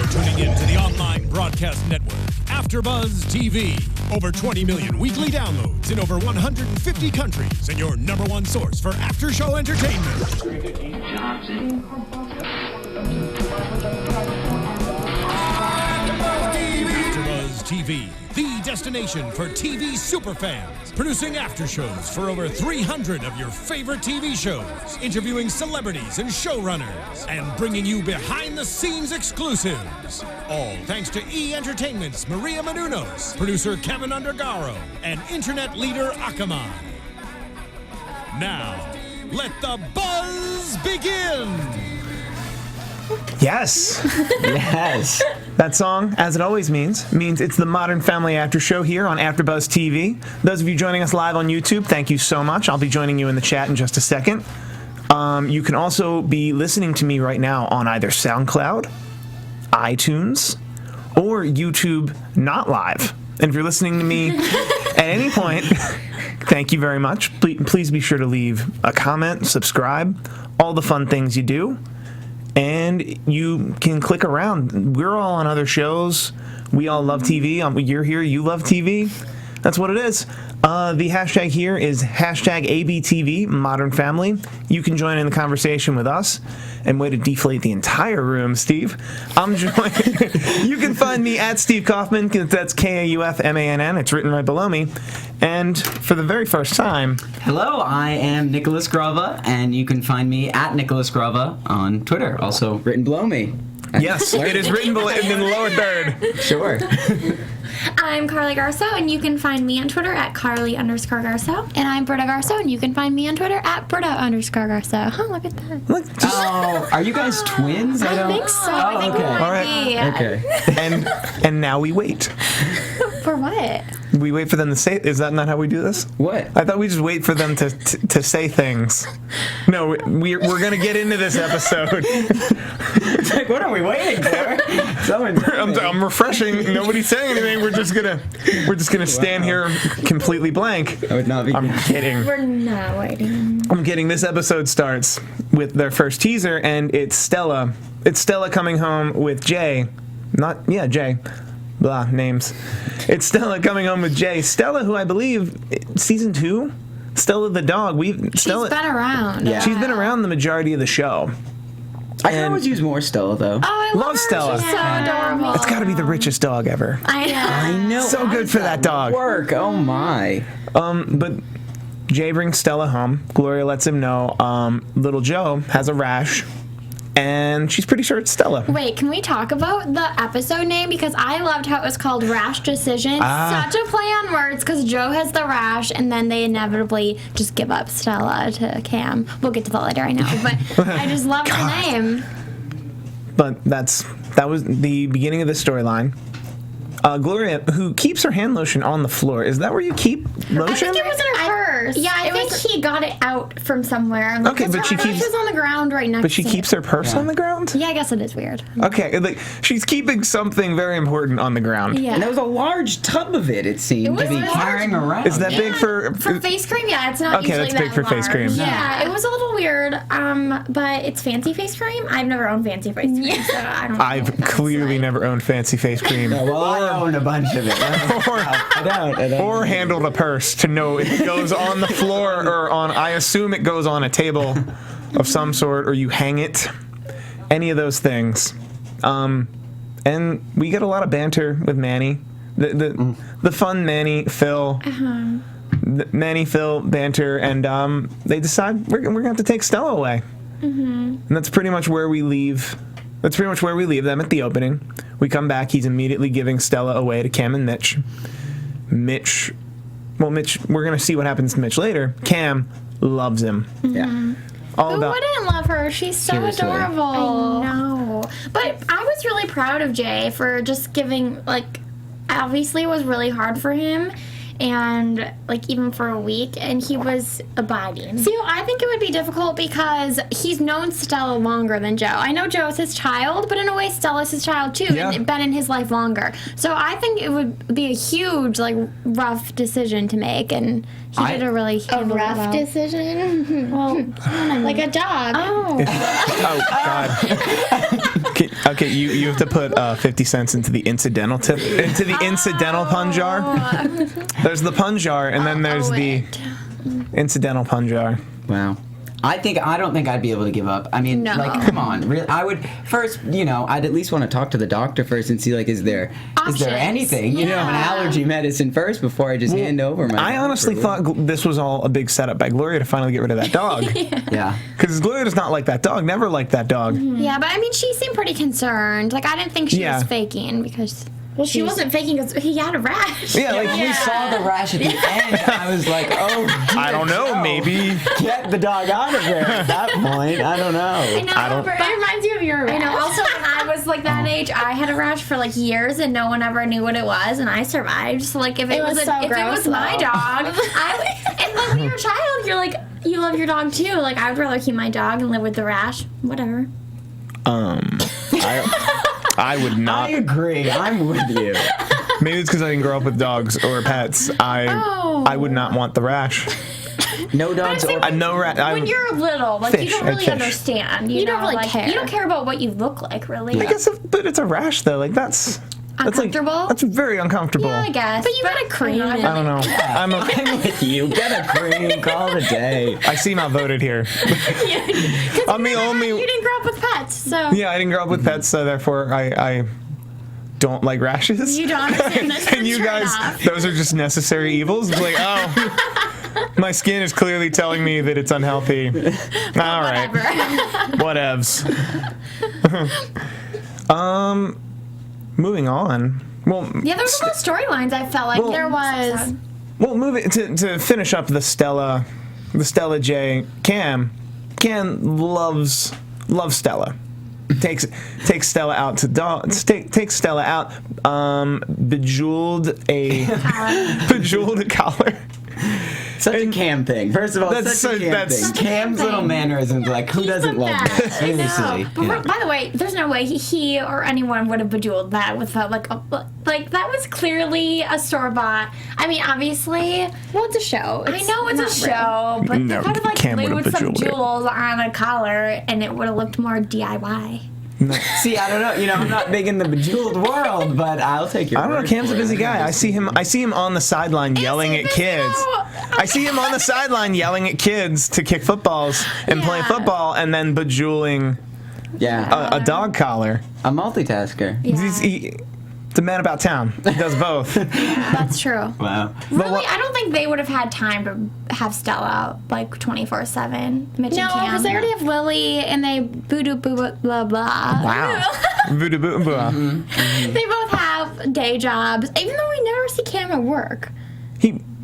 tuning in to the online broadcast network, AFTERBUZZ TV. Over 20 million weekly downloads in over 150 countries, and your number one source for after-show entertainment. AFTERBUZZ TV, the destination for TV superfans. Producing after-shows for over 300 of your favorite TV shows. Interviewing celebrities and showrunners. And bringing you behind-the-scenes exclusives. All thanks to E! Entertainment's Maria Menounos, producer Kevin Undergaro, and internet leader Akamai. Now, let the buzz begin! Yes. Yes. That song, as it always means it's the Modern Family After Show here on AfterBuzz TV. Those of you joining us live on YouTube, thank you so much. I'll be joining you in the chat in just a second. You can also be listening to me right now on either SoundCloud, iTunes, or YouTube not live. And if you're listening to me at any point, thank you very much. Please be sure to leave a comment, subscribe, all the fun things you do. And you can click around. We're all on other shows. We all love TV. You're here. You love TV. That's what it is. The hashtag here is hashtag ABTV, Modern Family. You can join in the conversation with us. And way to deflate the entire room, Steve. I'm joined. You can find me at Steve Kaufmann. That's Kaufmann. It's written right below me. And for the very first time... Hello, I am Nicholas Grava, and you can find me at Nicholas Grava on Twitter, also written below me. Yes, it is written in the lower third. Sure. I'm Carli Carsow, and you can find me on Twitter at Carli_Garsow. And I'm Britta Garsow, and you can find me on Twitter at Britta_Garsow. Huh, look at that. Look, Oh, are you guys twins? I think so. I think we okay. might All right. be. Okay. and now we wait. For what? We wait for them to say... Is that not how we do this? What? I thought we just wait for them to say things. No, we're going to get into this episode. It's like, what are we waiting for? Someone I'm refreshing. Nobody's saying anything. We're just gonna stand here completely blank. I would not be. I'm kidding. We're not waiting. I'm kidding. This episode starts with their first teaser, and it's Stella. It's Stella coming home with Jay. Jay. Blah, names. It's Stella coming home with Jay. Stella, who I believe, season 2? Stella the dog. She's been around. Yeah. She's been around the majority of the show. I can always use more Stella, though. Oh, I love her. Stella. She's so adorable. It's got to be the richest dog ever. I know. So How good does for that dog. Work. Oh my. But Jay brings Stella home. Gloria lets him know little Joe has a rash, and she's pretty sure it's Stella. Wait, can we talk about the episode name? Because I loved how it was called Rash Decision. Such a play on words, because Joe has the rash, and then they inevitably just give up Stella to Cam. We'll get to that later, I know. But I just love the name. But that was the beginning of the storyline. Gloria, who keeps her hand lotion on the floor. Is that where you keep lotion? I think it was in her purse. Yeah, I think he got it out from somewhere. Okay, but she keeps... It was on the ground right next to But she keeps her purse on the ground? Yeah, I guess it is weird. Okay, like, she's keeping something very important on the ground. Yeah. And there was a large tub of it seemed to be large. carrying around. Is that big for... For face cream? Yeah, it's not Okay, usually that's big for face cream. Yeah, it was a little weird, but it's fancy face cream. I've never owned fancy face cream, so I don't know. I've clearly never owned fancy face cream. Yeah, well, I own a bunch of it. I don't. Or handled a purse to know it goes on the floor or on, I assume it goes on a table of some sort, or you hang it. Any of those things. And we get a lot of banter with Manny. The fun Manny, Phil. Manny, Phil banter, and they decide we're going to have to take Stella away. And that's pretty much where we leave. That's pretty much where we leave them at the opening. We come back. He's immediately giving Stella away to Cam and Mitch. Mitch, we're going to see what happens to Mitch later. Cam loves him. Yeah. Who wouldn't love her? She's so Seriously. adorable. I know. But I was really proud of Jay for just giving, obviously it was really hard for him. And, even for a week, and he was abiding. See, I think it would be difficult because he's known Stella longer than Joe. I know Joe is his child, but in a way, Stella's his child, too, and been in his life longer. So I think it would be a huge, rough decision to make, and he did a really rough decision? Well, like a dog. Oh, God. Okay, you have to put 50 cents into the incidental pun jar. There's the pun jar, and then there's the incidental pun jar. Wow. I don't think I'd be able to give up. I mean, No. like, come on. Really, I would first, I'd at least want to talk to the doctor first and see, like, is there anything, an allergy medicine first before I just hand over my. I honestly thought this was all a big setup by Gloria to finally get rid of that dog. Yeah. Because Gloria does not like that dog. Never liked that dog. Yeah, but I mean, she seemed pretty concerned. Like, I didn't think she was faking because. Well, she wasn't faking because he had a rash. Yeah, like We saw the rash at the end. I was like, oh, I don't know, maybe. get the dog out of there at that point. I don't know. I know, but it reminds you of your rash. I know. Also, when I was like that age, I had a rash for like years, and no one ever knew what it was, and I survived. So like, if it was my dog, and like when you're a child, you're like, you love your dog too. Like, I would rather keep my dog and live with the rash. Whatever. I would not. I agree. I'm with you. Maybe it's because I didn't grow up with dogs or pets. I would not want the rash. No dogs or When you're little, like you don't really understand. You don't really care. You don't care about what you look like, really. I guess, but it's a rash though. Like that's uncomfortable. Like, that's very uncomfortable. Yeah, I guess. But you got a cream. I don't know. I'm with you. Get a cream. Call it a day. I seem outvoted here. I'm the only. You didn't grow up with pets, so. Yeah, I didn't grow up with pets, so therefore I don't like rashes. You don't understand this. And you guys, those are just necessary evils. It's like, oh, my skin is clearly telling me that it's unhealthy. All right, whatevs. Moving on. Well, yeah, there was a lot of storylines. I felt like there was. Well, moving to finish up the Stella J. Cam loves Stella. Takes Stella out to takes Stella out. Bejeweled a collar. Such a Cam thing. First of all, such a Cam thing. Cam's little mannerisms, like, who doesn't love that? Seriously. But by the way, there's no way he or anyone would have bejeweled that without like that was clearly a store bought. I mean, obviously. Well, it's a show. I know it's a show, but they could have like glued some jewels on a collar, and it would have looked more DIY. No. See, I don't know. I'm not big in the bejeweled world, but I'll take your word. I don't know. Cam's a busy guy. I see him on the sideline yelling at kids. I see him on the sideline yelling at kids to kick footballs and play football, and then bejeweling a dog collar. A multitasker. Yeah. It's a man about town. He does both. That's true. Wow. Really, I don't think they would have had time to have Stella like 24/7. Mitch and Cam. Because they already have Lily, and they voodoo boo blah blah. Wow. Voodoo boo blah. They both have day jobs, even though we never see Cam at work.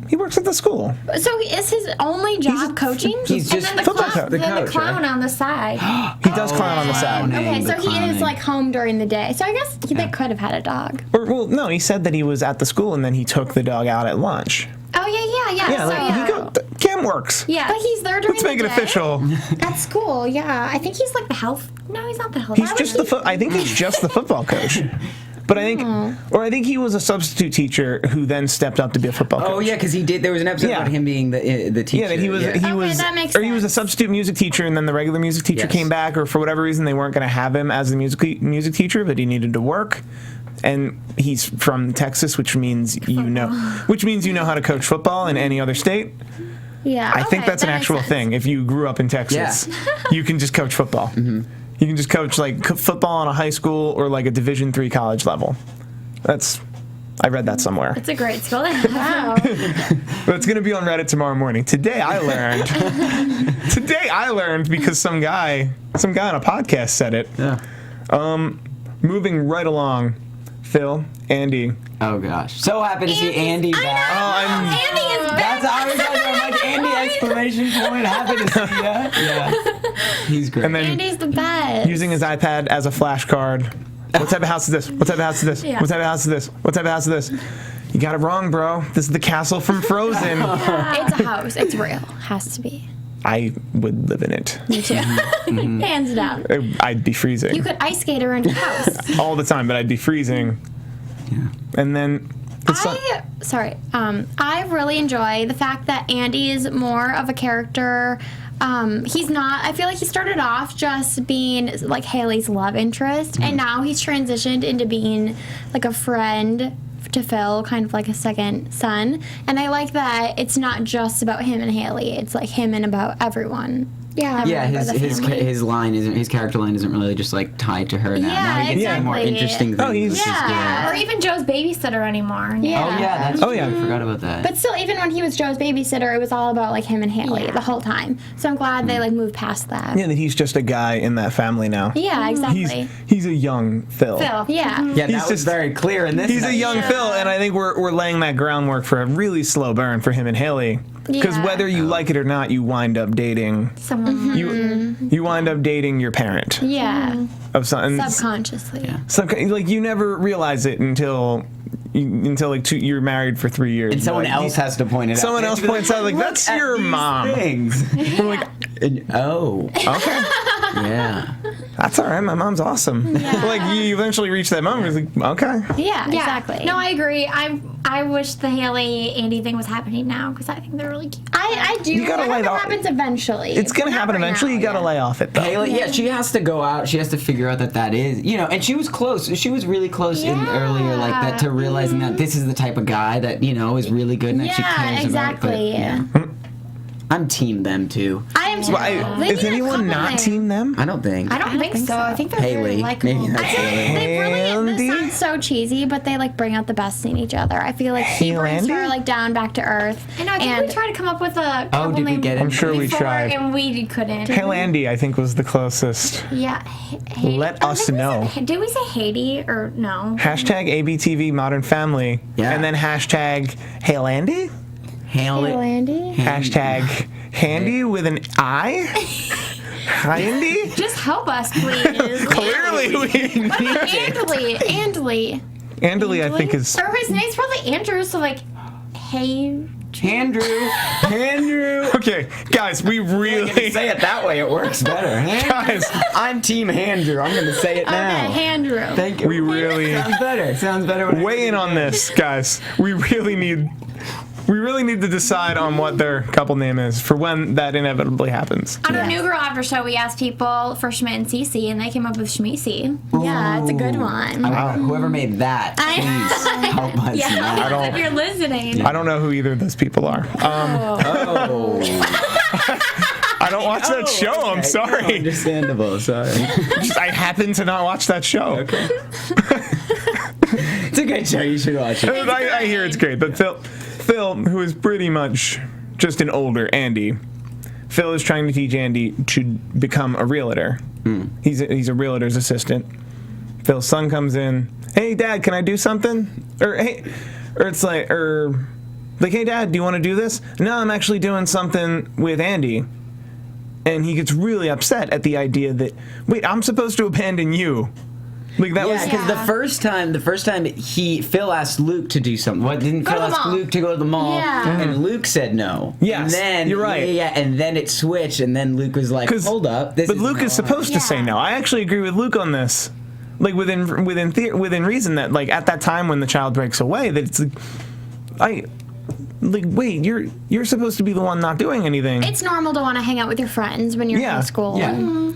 He works at the school. So is his only job coaching? He's just and then football coach. The clown on the side. He does clown on the side. Okay, so he is like home during the day. So I guess they could have had a dog. No, he said that he was at the school and then he took the dog out at lunch. Oh yeah. Cam works. Yeah, but he's there during the day. Let's make it official. At school, yeah. I think he's like the health. No, he's not the health. He's just I think he's just the football coach. But I think he was a substitute teacher who then stepped up to be a football coach. Oh yeah, because he did. There was an episode about him being the teacher. Yeah, that he was. That makes sense. He was a substitute music teacher, and then the regular music teacher came back, or for whatever reason they weren't going to have him as the music teacher, but he needed to work. And he's from Texas, which means you know how to coach football in any other state. Yeah, I think that's an actual thing. If you grew up in Texas, you can just coach football. Mm-hmm. You can just coach like football on a high school or like a Division III college level. I read that somewhere. It's a great school. Wow. But it's going to be on Reddit tomorrow morning. Today I learned because some guy on a podcast said it. Yeah. Moving right along, Phil, Andy. Oh gosh. So happy to see Andy back. Andy is back. I'm like Andy exclamation point. Happy to see ya. Yeah. He's great. And then Andy's the best. Using his iPad as a flashcard. What type of house is this? What type of house is this? Yeah. What type of house is this? What type of house is this? You got it wrong, bro. This is the castle from Frozen. It's a house. It's real. Has to be. I would live in it. Me too. Hands down. I'd be freezing. You could ice skate around your house. All the time, but I'd be freezing. Yeah. And then... I really enjoy the fact that Andy is more of a character he's not. I feel like he started off just being like Haley's love interest, and now he's transitioned into being like a friend to Phil, kind of like a second son. And I like that it's not just about him and Haley. It's like him and about everyone. Yeah, his line isn't, his character line isn't really just like tied to her now. Now he gets more interesting things. Oh, he's or even Joe's babysitter anymore. Yeah. Oh yeah, that's true. I forgot about that. But still, even when he was Joe's babysitter, it was all about like him and Haley the whole time. So I'm glad they like moved past that. Yeah, that he's just a guy in that family now. Yeah, exactly. He's a young Phil. Yeah. Yeah, that was very clear in this. He's a young Phil, and I think we're laying that groundwork for a really slow burn for him and Haley. Because whether you like it or not, you wind up dating someone. You wind up dating your parent. Yeah. Of something Subconsciously. Yeah. Like you never realize it until like you're married for 3 years. And someone else has to point it out. Someone else points out like that's your mom. Things. We're like, oh. Okay. Yeah. That's all right. My mom's awesome. Yeah. Like you eventually reach that moment. It's like, okay. Yeah, exactly. No, I agree. I wish the Haley Andy thing was happening now because I think they're really cute. I do. You gotta lay it off. happens eventually. It's gonna happen eventually. You gotta lay off it though. Haley, she has to go out. She has to figure out that is, and she was close. She was really close in earlier like that to realizing that this is the type of guy that is really good and that she cares exactly. about. But, I'm team them too. I am too. Is anyone not team them? I don't think. I don't think so. I think they're Haley. very likable. Maybe that's This sounds so cheesy, but they like bring out the best in each other. I feel like he brings her like down back to earth. I know. I think we tried to come up with a couple did we get it? I'm sure we tried. And we couldn't. Andy, I think, was the closest. Yeah. Let us know. Did we say Haiti or no? Hashtag ABTV Modern Family. Yeah. And then hashtag Hail Andy. Andy. Hashtag Handy with an I. Hi, Andy. Just help us, please. Clearly, we need it. Andley. Andley, I think is. Or his name's probably Andrew, so like, hey. Andrew. Okay, guys, we really If you say it that way, it works better. Guys, I'm Team Andrew. I'm going to say it now. Okay, Andrew. Thank you. we really Sounds better. When weigh in on this, guys. We really need to decide on what their couple name is for when that inevitably happens. On our New Girl After Show, we asked people for Schmidt and Cece, and they came up with Schmeecy. Yeah, it's a good one. Whoever made that, please help us. Yeah, if you're listening. I don't know who either of those people are. Oh. I don't watch that show. I'm sorry. No, understandable. Sorry. I happen to not watch that show. Okay. It's a good show. You should watch it. I hear it's great, but Phil, who is pretty much just an older Andy, Phil is trying to teach Andy to become a realtor. He's a realtor's assistant. Phil's son comes in. Hey, Dad, can I do something? Hey, Dad, do you want to do this? No, I'm actually doing something with Andy. And he gets really upset at the idea that, wait, I'm supposed to abandon you. Like that was because the first time Phil asked Luke to do something. What didn't Phil ask Luke to go to the mall? Yeah. And Luke said no. Yes, and then, you're right. Yeah, and then it switched, and then Luke was like, "Hold up, but Luke is supposed to say no." I actually agree with Luke on this. Like within reason that like at that time when the child breaks away, that it's wait, you're supposed to be the one not doing anything. It's normal to want to hang out with your friends when you're in school. Yeah.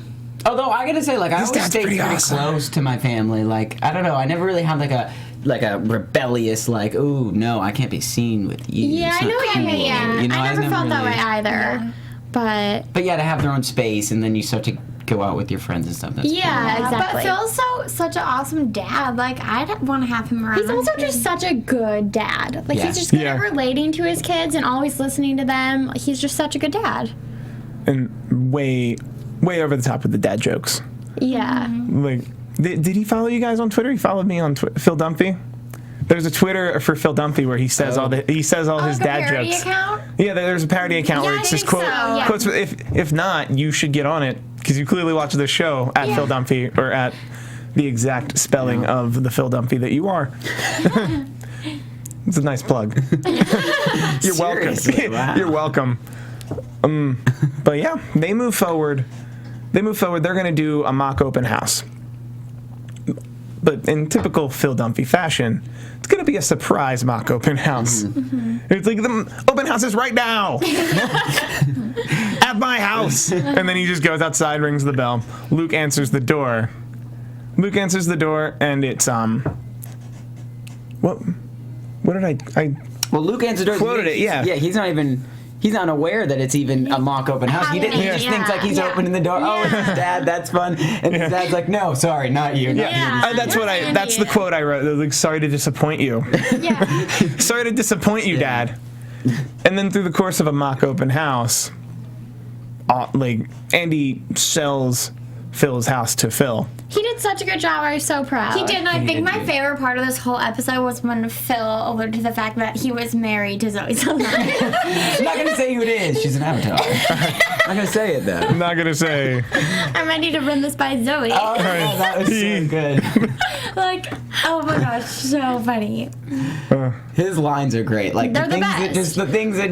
Although I gotta say, like, I always stayed pretty close to my family. Like, I don't know, I never really had like a rebellious like, oh no, I can't be seen with you. Yeah, I know what you mean. You know, I never felt that way either. Yeah. But yeah, to have their own space, and then you start to go out with your friends and stuff. That's exactly. But Phil's such an awesome dad. Like, I'd want to have him around. He's also just such a good dad. Like, he's just good at relating to his kids and always listening to them. He's just such a good dad. And way over the top with the dad jokes. Yeah. Like, did he follow you guys on Twitter? He followed me on Phil Dunphy. There's a Twitter for Phil Dunphy where he says all his dad jokes. Account? Yeah, there's a parody account where it's just quotes. If not, you should get on it because you clearly watch the show at Phil Dunphy or at the exact spelling of the Phil Dunphy that you are. It's a nice plug. You're welcome. Wow. You're welcome. But yeah, they move forward. They're going to do a mock open house. but in typical Phil Dunphy fashion, it's going to be a surprise mock open house. It's like, the open house is right now! At my house! And then he just goes outside, rings the bell. Luke answers the door. And it's, what did I Well, Luke answered the door. quoted it, yeah. Yeah, he's not aware that it's even a mock open house. He just thinks like he's opening the door. Oh, it's his dad. That's fun. And his dad's like, no, sorry, not you. That's the quote I wrote. Like, sorry to disappoint you. Yeah. Sorry to disappoint you, Dad. And then through the course of a mock open house, Andy sells Phil's house to Phil. He did such a good job. I was so proud. He did, and I think my favorite part of this whole episode was when Phil alluded to the fact that he was married to Zoe Saldana. I'm not going to say who it is. She's an avatar. I'm not going to say it, though. I'm not going to say. I'm ready to run this by Zoe. Oh, that was so good. Like, oh my gosh, so funny. His lines are great. Like, They're the things best. just the things that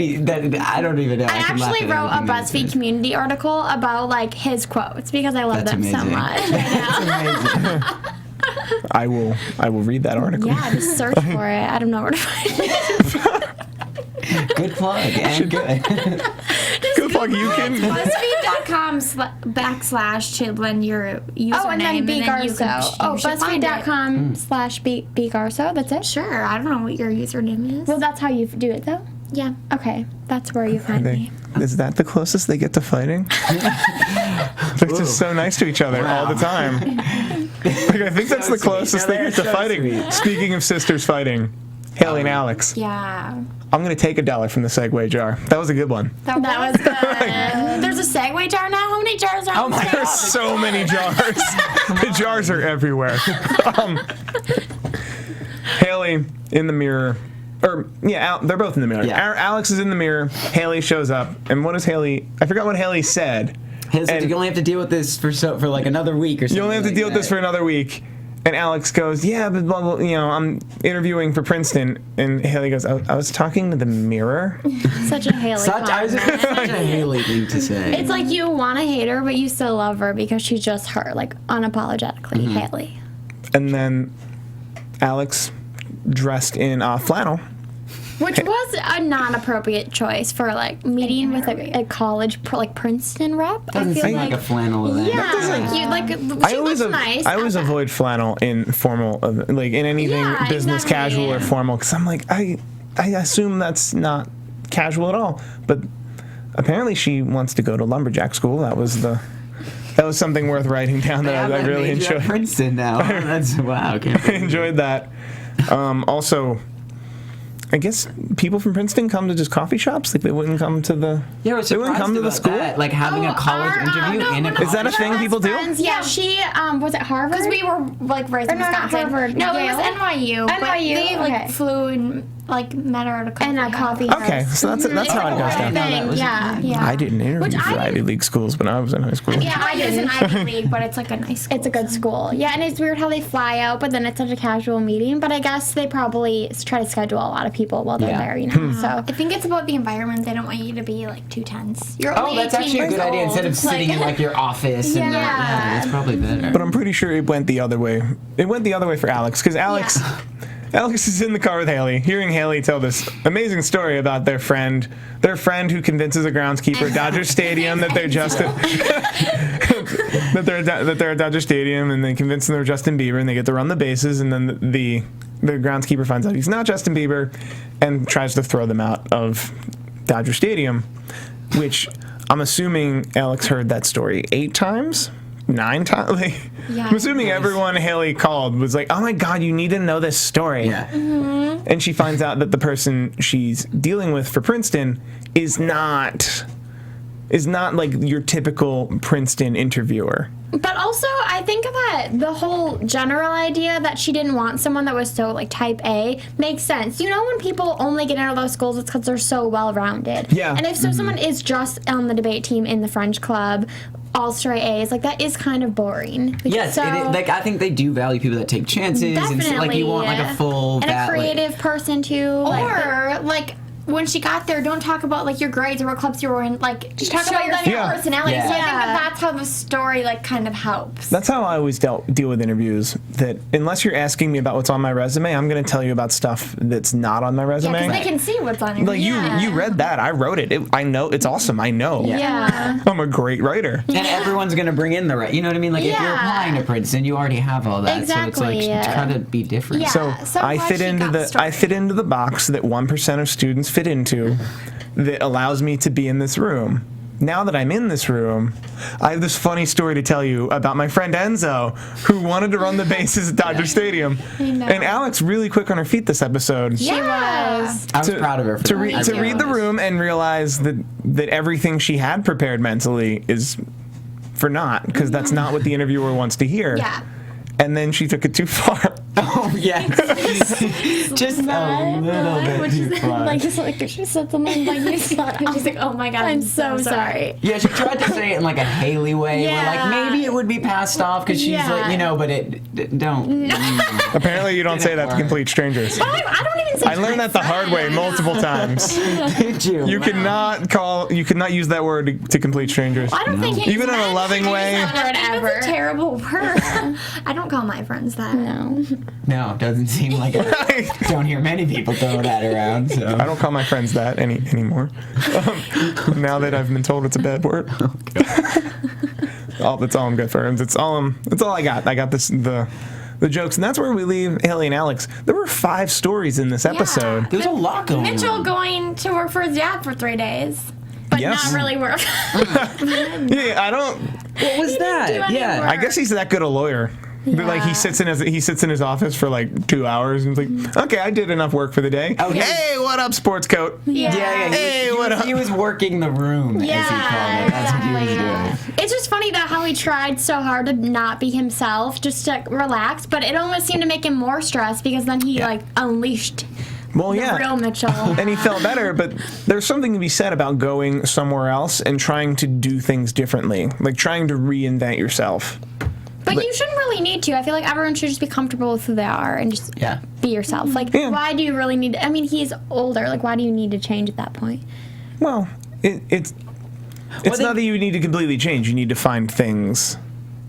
I don't even know. I can laugh actually at wrote a everything he BuzzFeed says. community article about like his quotes because I love That's them so amazing. much. Amazing. I will read that article. Yeah, just search for it. I don't know where to find it. Good plug and good. Good plug. You can. BuzzFeed.com/Chidlin your username. Oh, and then B Garsow. Oh, you should find it. BuzzFeed.com/B Garsow. That's it? Sure, I don't know what your username is. Well, that's how you do it, though? Yeah. Okay, that's where you find me. Is that the closest they get to fighting? They're just so nice to each other all the time. Like, I think that's the closest they get to fighting. Speaking of sisters fighting, Haley and Alex. Yeah. I'm going to take $1 from the Segway jar. That was a good one. That was good. There's a Segway jar now? How many jars are on the Segway? There's so many jars. The jars are everywhere. Haley in the mirror. They're both in the mirror. Yeah. Alex is in the mirror. Haley shows up. And what does Haley... I forgot what Haley said. Haley said you only have to deal with this for like another week or something. You only have to like deal with that. this for another week. And Alex goes, yeah, but blah, blah, I'm interviewing for Princeton. And Haley goes, I was talking to the mirror. Such a Haley Such a Haley thing to say. It's like you want to hate her, but you still love her because she's just her, like, unapologetically Haley. And then Alex dressed in flannel. Which was a non-appropriate choice for, like, meeting with a college, like, Princeton rep. Doesn't seem like a flannel event. Yeah, she looks nice. I always avoid flannel in formal, like in anything business exactly. casual or formal, because I'm like, I assume that's not casual at all. But apparently she wants to go to lumberjack school. That was something worth writing down that I really enjoyed. Princeton now. That's wow. I enjoyed that. Also, I guess people from Princeton come to just coffee shops. Like they wouldn't come to the. Yeah, I was they wouldn't come to the school. that. Like having a college interview in a college. Is that a thing people do? Yeah, she was it Harvard? Because we were like raised in Or not Wisconsin. Harvard, No, it Yale? was NYU. But NYU, they like okay. flew and like met her at a coffee And a house. coffee house. Okay, so that's how it goes down. Thing. Yeah. I didn't interview Which for I Ivy League schools when I was in high school. Yeah, I It's didn't. an Ivy League, but it's like a nice school. It's a good school. Yeah, and it's weird how they fly out, but then it's such a casual meeting. But I guess they probably try to schedule a lot of people while they're there, you know. So I think it's about the environment. They don't want you to be like too tense. You're Oh, only that's 18 actually a years good idea. old. Instead of sitting in like your office. And Yeah. that's probably better. But I'm pretty sure it went the other way. It went the other way for Alex, because Alex is in the car with Haley, hearing Haley tell this amazing story about their friend who convinces a groundskeeper at Dodger Stadium that they're that they're at Dodger Stadium, and they convince them they're Justin Bieber, and they get to run the bases, and then the groundskeeper finds out he's not Justin Bieber, and tries to throw them out of Dodger Stadium, which I'm assuming Alex heard that story 8 times. 9 times? Like, I'm assuming everyone Haley called was like, oh my God, you need to know this story. Yeah. And she finds out that the person she's dealing with for Princeton is not like your typical Princeton interviewer. But also, I think that the whole general idea that she didn't want someone that was so, like, type A makes sense. You know when people only get into those schools, it's because they're so well-rounded. Yeah. And if someone is just on the debate team in the French club, all straight A's, like, that is kind of boring. Like, Yes, so, like I think they do value people that take chances. definitely. And like you want like a full and a creative person, too. Or like when she got there, don't talk about like your grades or what clubs you were in. Like Just talk show about your them your Yeah. personality. Yeah. So I think that that's how the story like kind of helps. That's how I always deal with interviews. That unless you're asking me about what's on my resume, I'm going to tell you about stuff that's not on my resume. Yeah, because they can see what's on your Like you read that. I wrote it. I know it's awesome. I know. Yeah. I'm a great writer. And everyone's gonna bring in the right. You know what I mean? Like if you're applying to Princeton, you already have all that. Exactly, So it's like try to be different. Yeah. So so I glad fit she into got the started. I fit into the box that 1% of students fit into that allows me to be in this room. Now that I'm in this room, I have this funny story to tell you about my friend Enzo, who wanted to run the bases at Dodger Stadium. know. And Alex really quick on her feet this episode. She was. I was proud of her for to, that. re- I to really read the was. room and realize that everything she had prepared mentally is for naught, because that's not what the interviewer wants to hear. Yeah. And then she took it too far. Oh yes. Just a little bit too far. Like she said something like you said. I was like, oh my god, I'm so sorry. Yeah, she tried to say it in like a Haley way, where Yeah. like maybe it would be passed off because she's like, you know, but don't. Apparently you don't say that to complete strangers. I don't even say. I learned that the hard way multiple times. Did you? You cannot use that word to complete strangers. I don't think Even in a loving way. That's a terrible word. I don't call my friends that. No. No, doesn't seem like it. Don't hear many people throw that around. So I don't call my friends that anymore. Now that I've been told it's a bad word. That's all I'm good for. That's all I got. I got the jokes, and that's where we leave Haley and Alex. There were 5 stories in this episode. there's a lot going Mitchell on. going to work for his dad for 3 days, but Yes. not really work. Yeah, I don't. What was that? do any Yeah. work. I guess he's that good a lawyer. Like he sits in his office for like 2 hours and he's like, okay, I did enough work for the day. Oh, Hey, what up, sports coat? Yeah. Yeah. Hey, what up? He was working the room, as he called it. That's what he was doing. It's just funny that how he tried so hard to not be himself, just to relax, but it almost seemed to make him more stressed because then he like unleashed Well, the yeah. real Mitchell. And he felt better, but there's something to be said about going somewhere else and trying to do things differently, like trying to reinvent yourself. But you shouldn't really need to. I feel like everyone should just be comfortable with who they are and just be yourself. Like, Yeah. why do you really need to, I mean, he's older. Like, why do you need to change at that point? Well, it's not that you need to completely change. You need to find things.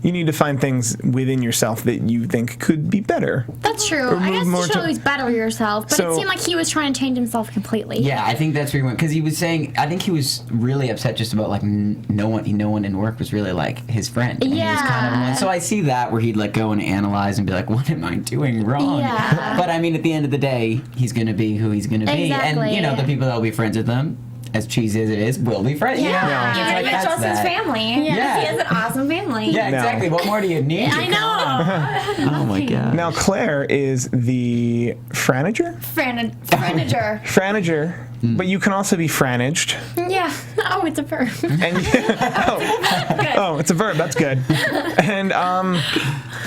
You need to find things within yourself that you think could be better. That's true. Or I move guess more you should to- always better yourself. But So- it seemed like he was trying to change himself completely. Yeah, I think that's where he went because he was saying. I think he was really upset just about like no one in work was really like his friend. And he was kind of, so I see that where he'd like go and analyze and be like, what am I doing wrong? Yeah. But I mean, at the end of the day, he's gonna be who he's gonna be, and you know the people that will be friends with him, as cheesy as it is, will be friends. You know? Yeah. It's And like, that's Mitchell's his that. family. Yeah. He has an awesome family. Yeah, No. exactly. What more do you need? I know. Oh my god. Now, Claire is the franager? Franager. Franager, but you can also be franaged. Yeah. Oh, it's a verb. And oh, it's a verb. That's good. And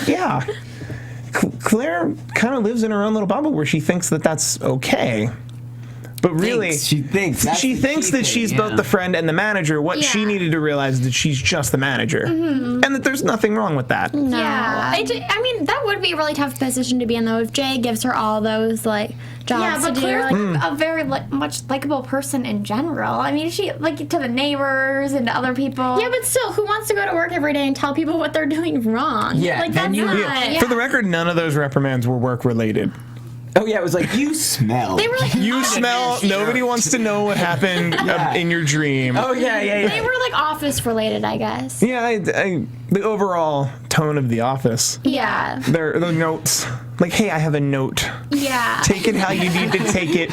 yeah, Claire kind of lives in her own little bubble where she thinks that that's okay. But really, She thinks. That's she the thinks key that thing, she's yeah. both the friend and the manager. What she Yeah. needed to realize is that she's just the manager, and that there's nothing wrong with that. No. Yeah. I mean, that would be a really tough position to be in, though, if Jay gives her all those, like, jobs Yeah, but to do. Claire's Like, a very much likable person in general. I mean, she like to the neighbors and to other people. yeah, but still, who wants to go to work every day and tell people what they're doing wrong? Yeah, Like, then that's you- not... Yeah. For the record, none of those reprimands were work related. Oh yeah, it was like you smell. They were like... You smell. Nobody wants to know what happened in your dream. Oh yeah. They were, like, office related, I guess. Yeah, the overall tone of The Office. Yeah. The notes. Like, hey, I have a note. Yeah. Take it how you need to take it.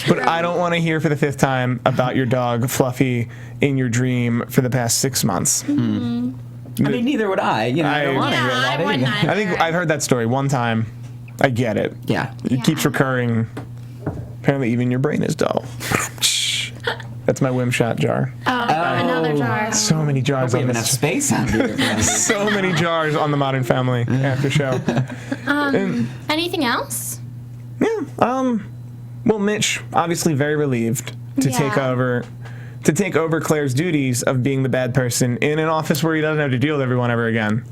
But I don't want to hear for the 5th time about your dog, Fluffy, in your dream for the past 6 months. I mean, neither would I. You know, I don't want to hear Yeah, that I wouldn't either. either. I think I've heard that story one time. I get it. Yeah. It keeps recurring. Apparently, even your brain is dull. That's my Wim shot jar. Another jar. So many jars We on have enough this. space on here. So many jars on the Modern Family after show. Anything else? Yeah. Well, Mitch obviously very relieved to take over Claire's duties of being the bad person in an office where he doesn't have to deal with everyone ever again.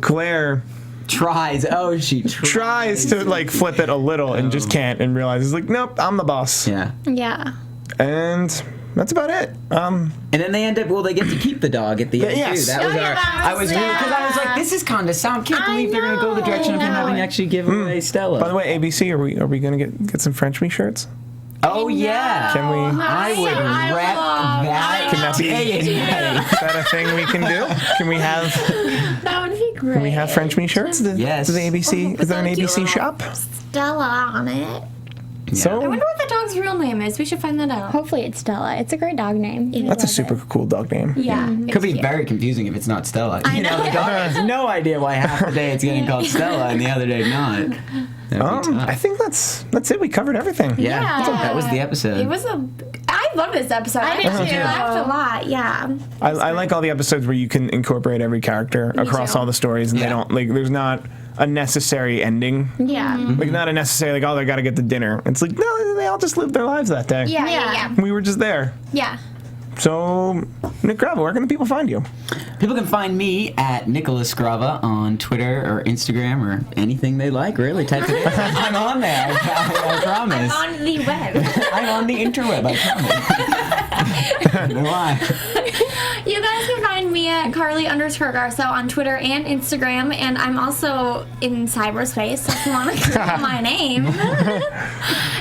Claire Tries. Oh, she tries to like flip it a little and just can't and realizes like, nope, I'm the boss. Yeah. Yeah. And that's about it. And then they end up. Well, they get to keep the dog at the end yes. too. That was I was really because I was like, this is kind of sound. Can't believe they're gonna go the direction of him having to actually give away Stella. By the way, ABC, are we gonna get some French me shirts? Oh yeah. Can we? I would rep that. Can that be? Day and night. Is that a thing we can do? Can we have? That would be great. Can we have French me shirts? Yes. Does the ABC? Is there an ABC shop? Stella on it. So I wonder what the dog's real name is. We should find that out. Hopefully it's Stella. It's a great dog name. that's a super cool dog name. Yeah. Could be very confusing if it's not Stella. The dog has no idea why half the day it's getting called Stella and the other day not. I think that's it. We covered everything. Yeah, Yeah. that was the episode. It was I love this episode. I did too. laughed a lot. Yeah. I like all the episodes where you can incorporate every character across too. all the stories, and they Yeah. don't like. There's not a necessary ending. Yeah. Like not a necessary like, oh, they got to get to dinner. It's like no, they all just lived their lives that day. Yeah. We were just there. Yeah. So, Nick Grava, where can people find you? People can find me at Nicholas Grava on Twitter or Instagram or anything they like, really. Type it in. I'm on there, I promise. On the web. I'm on the interweb, I promise. No lie. You guys can find me at Carli_Carsow on Twitter and Instagram, and I'm also in cyberspace, so if you want to Google my name.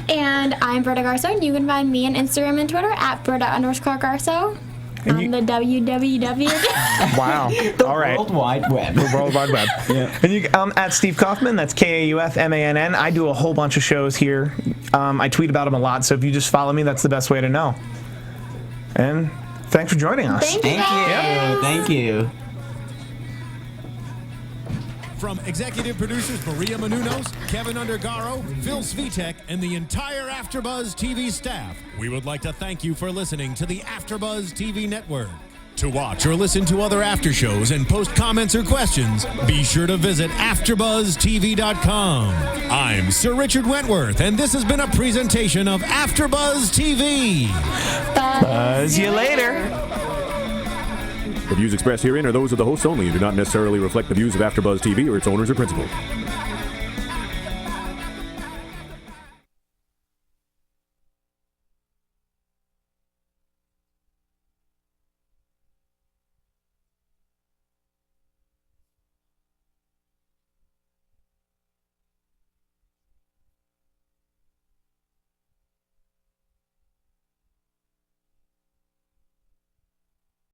And I'm Britta Garsow, and you can find me on Instagram and Twitter at Britta_Garsow. And On you- the www. Wow. All right. World Wide Web. The World Wide Web. Yeah. And you, at Steve Kaufmann, that's Kaufmann. I do a whole bunch of shows here. I tweet about them a lot, so if you just follow me, that's the best way to know. And thanks for joining us. Thank you. Thank you. From executive producers Maria Menounos, Kevin Undergaro, Phil Svitek, and the entire AfterBuzz TV staff, we would like to thank you for listening to the AfterBuzz TV network. To watch or listen to other after shows and post comments or questions, be sure to visit AfterBuzzTV.com. I'm Sir Richard Wentworth, and this has been a presentation of AfterBuzz TV. Buzz you later. The views expressed herein are those of the hosts only and do not necessarily reflect the views of AfterBuzz TV or its owners or principals.